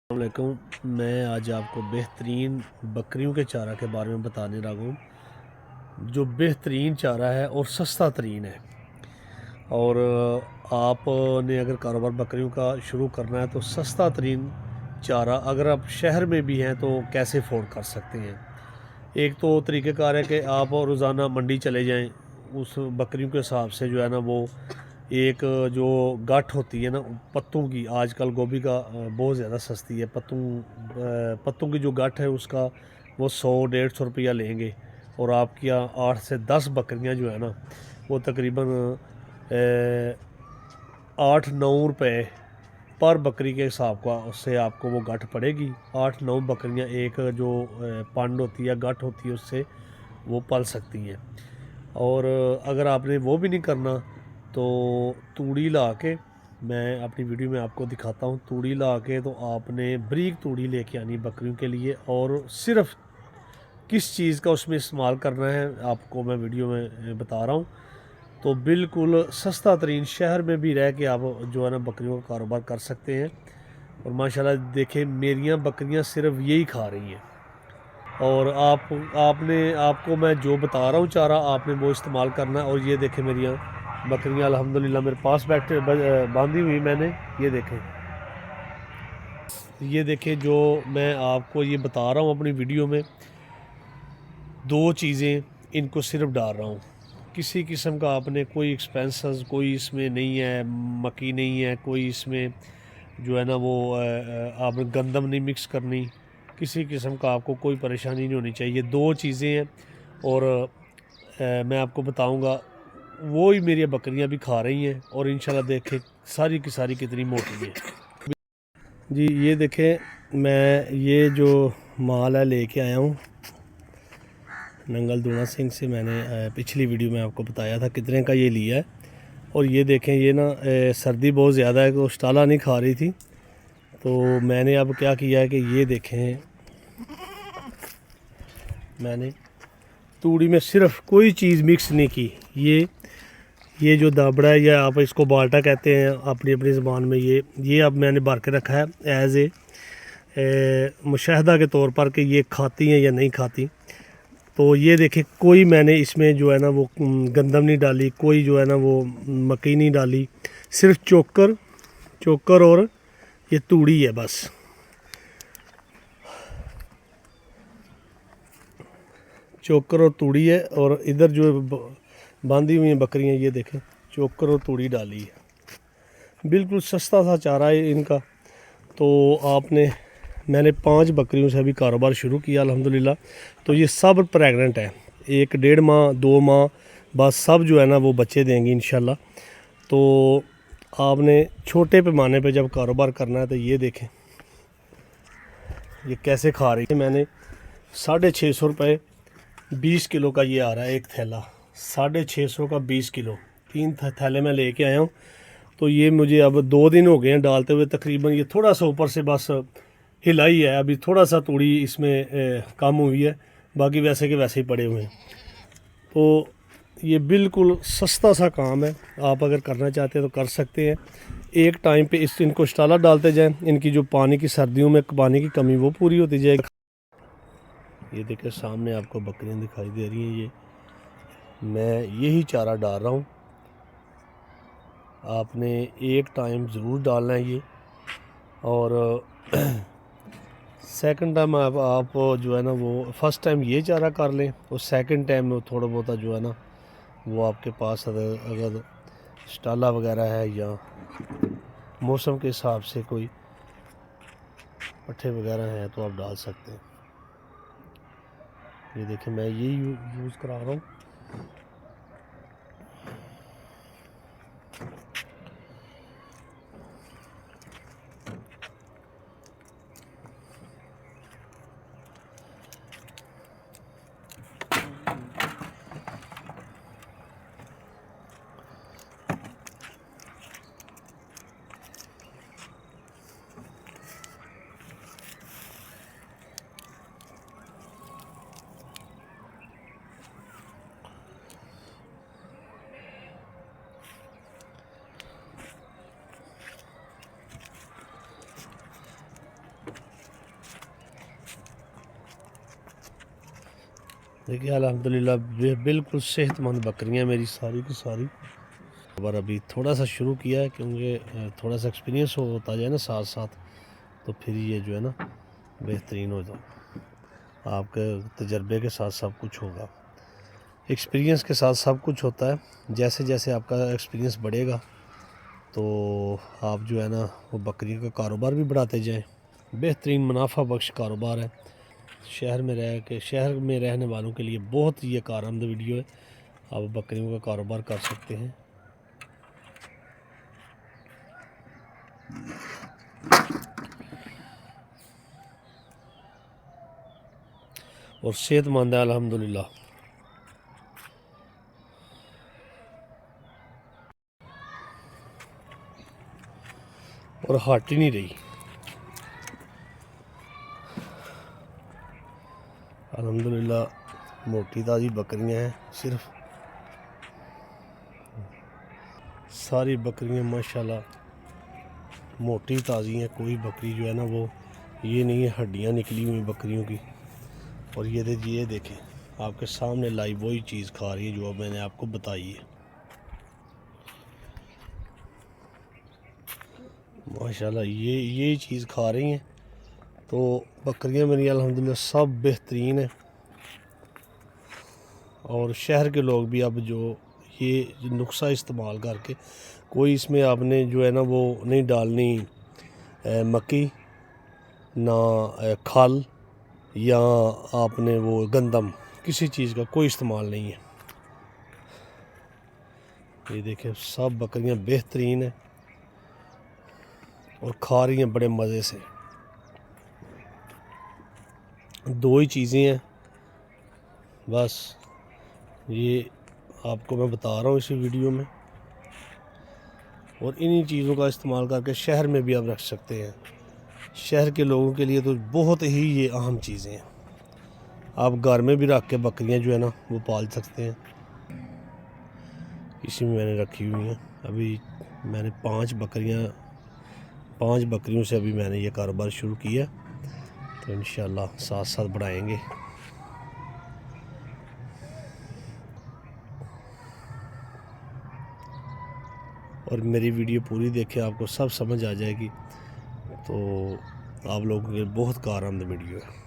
अस्सलामुअलैकुम। मैं आज आपको बेहतरीन बकरियों के चारा के बारे में बताने लगा हूँ, जो बेहतरीन चारा है और सस्ता तरीन है। और आपने अगर कारोबार बकरियों का शुरू करना है तो सस्ता तरीन चारा अगर आप शहर में भी हैं तो कैसे अफोर्ड कर सकते हैं। एक तो तरीक़ेकार है कि आप रोज़ाना मंडी चले जाएं, उस बकरियों के हिसाब से जो है ना वो एक जो गाठ होती है ना पत्तों की, आजकल गोभी का बहुत ज़्यादा सस्ती है। पत्तों की जो गाठ है उसका वो 100-150 रुपया लेंगे और आपकी 8 से 10 बकरियां जो है ना वो तकरीबन 8-9 रुपये पर बकरी के हिसाब का उससे आपको वो गाठ पड़ेगी। 8-9 बकरियां एक जो पंड होती है गाठ होती है उससे वो पल सकती हैं। और अगर आपने वो भी नहीं करना तो तूड़ी ला के, मैं अपनी वीडियो में आपको दिखाता हूँ, तूड़ी ला के तो आपने बारीक तूड़ी लेके आनी बकरियों के लिए। और सिर्फ किस चीज़ का उसमें इस्तेमाल करना है आपको मैं वीडियो में बता रहा हूँ। तो बिल्कुल सस्ता तरीन शहर में भी रह के आप जो है ना बकरियों का कारोबार कर सकते हैं। और माशाल्लाह देखें मेरियां बकरियां सिर्फ यही खा रही हैं। और आपको मैं जो बता रहा हूँ चारा आपने वो इस्तेमाल करना है। और ये देखें मेरियां बकरियां अल्हम्दुलिल्लाह मेरे पास बांधी हुई मैंने। ये देखें जो मैं आपको ये बता रहा हूँ अपनी वीडियो में, दो चीज़ें इनको सिर्फ डाल रहा हूँ। किसी किस्म का आपने कोई एक्सपेंसेस कोई इसमें नहीं है, मक्की नहीं है कोई इसमें, जो है ना वो आपने गंदम नहीं मिक्स करनी, किसी किस्म का आपको कोई परेशानी नहीं होनी चाहिए। दो चीज़ें हैं और मैं आपको बताऊंगा वो ही मेरी बकरियां भी खा रही हैं। और इंशाल्लाह देखें सारी की सारी कितनी मोटी है। जी ये देखें मैं ये जो माल है लेके आया हूँ नंगल दूना सिंह से। मैंने पिछली वीडियो में आपको बताया था कितने का ये लिया है। और ये देखें ये ना सर्दी बहुत ज़्यादा है तो स्टाला नहीं खा रही थी, तो मैंने अब क्या किया है कि ये देखें मैंने तूड़ी में सिर्फ कोई चीज़ मिक्स नहीं की। ये जो दाबड़ा है या आप इसको बाल्टा कहते हैं अपनी अपनी ज़बान में, ये अब मैंने भर के रखा है एज़ ए मुशाहदा के तौर पर कि ये खाती हैं या नहीं खाती। तो ये देखें कोई मैंने इसमें जो है ना वो गंदम नहीं डाली, कोई जो है ना वो मक्की नहीं डाली, सिर्फ चोकर और ये तूड़ी है बस। चोकर और तूड़ी है और इधर जो बांधी हुई हैं बकरियां ये देखें चोकर और तूड़ी डाली है। बिल्कुल सस्ता सा चारा है इनका। तो मैंने 5 बकरियों से अभी कारोबार शुरू किया अल्हम्दुलिल्लाह। तो ये सब प्रेग्नेंट है, 1-1.5 माह 2 माह बस सब जो है ना वो बच्चे देंगी इंशाल्लाह। तो आपने छोटे पैमाने पे जब कारोबार करना है तो ये देखें ये कैसे खा रही है। मैंने 650 रुपये 20 किलो का ये आ रहा है एक थैला, 650 का 20 किलो 3 थैले में लेके आया हूँ। तो ये मुझे अब 2 दिन हो गए हैं डालते हुए। तकरीबन ये थोड़ा सा ऊपर से बस हिला ही है, अभी थोड़ा सा तूड़ी इसमें कम हुई है, बाकी वैसे के वैसे ही पड़े हुए हैं। तो ये बिल्कुल सस्ता सा काम है, आप अगर करना चाहते हैं तो कर सकते हैं। एक टाइम पे इनको स्टाला डालते जाएं, इनकी जो पानी की सर्दियों में पानी की कमी वो पूरी होती जाएगी। ये देखिए सामने आपको बकरियां दिखाई दे रही हैं, ये मैं यही चारा डाल रहा हूँ। आपने एक टाइम ज़रूर डालना है ये। और सेकंड टाइम आप जो है ना वो फ़र्स्ट टाइम ये चारा कर लें और सेकंड टाइम में थोड़ा बहुत जो है ना वो आपके पास अगर स्टाला वगैरह है या मौसम के हिसाब से कोई पट्ठे वगैरह हैं तो आप डाल सकते हैं। ये देखिए मैं यही यूज़ करा रहा हूँ। देखिए अल्हम्दुलिल्लाह बिल्कुल सेहतमंद बकरियां मेरी सारी की सारी। और अभी थोड़ा सा शुरू किया है क्योंकि थोड़ा सा एक्सपीरियंस होता जाए ना साथ साथ, तो फिर ये जो है ना बेहतरीन हो जाए। आपके तजर्बे के साथ सब कुछ होगा, एक्सपीरियंस के साथ सब कुछ होता है। जैसे जैसे आपका एक्सपीरियंस बढ़ेगा तो आप जो है ना वो बकरियों का कारोबार भी बढ़ाते जाएं। बेहतरीन मुनाफा बख्श कारोबार है। शहर में रहने वालों के लिए बहुत ही ये कारआमद वीडियो है। आप बकरियों का कारोबार कर सकते हैं और सेहतमंद है अल्हम्दुलिल्लाह। और हट ही नहीं रही अल्हम्दुलिल्लाह। मोटी ताज़ी बकरियां हैं, सिर्फ सारी बकरियां माशाल्लाह मोटी ताज़ी हैं। कोई बकरी जो है ना वो ये नहीं है हड्डियां निकली हुई बकरियों की। और ये देखें आपके सामने लाइव वही चीज़ खा रही है जो अब मैंने आपको बताई है। माशाल्लाह ये चीज़ खा रही हैं। तो बकरियां मेरी अल्हम्दुलिल्लाह सब बेहतरीन है। और शहर के लोग भी अब जो ये नुस्खा इस्तेमाल करके, कोई इसमें आपने जो है ना वो नहीं डालनी मक्की ना खल या आपने वो गंदम, किसी चीज़ का कोई इस्तेमाल नहीं है। ये देखें सब बकरियां बेहतरीन है और खा रही हैं बड़े मज़े से। दो ही चीज़ें हैं बस, ये आपको मैं बता रहा हूँ इसी वीडियो में। और इन्हीं चीज़ों का इस्तेमाल करके शहर में भी आप रख सकते हैं। शहर के लोगों के लिए तो बहुत ही ये अहम चीज़ें हैं। आप घर में भी रख के बकरियां जो है ना वो पाल सकते हैं। इसी में मैंने रखी हुई हैं। अभी मैंने 5 बकरियों से अभी मैंने ये कारोबार शुरू किया, तो इंशाल्लाह साथ साथ बढ़ाएंगे। और मेरी वीडियो पूरी देखें, आपको सब समझ आ जाएगी। तो आप लोगों के लिए बहुत कारआमद वीडियो है।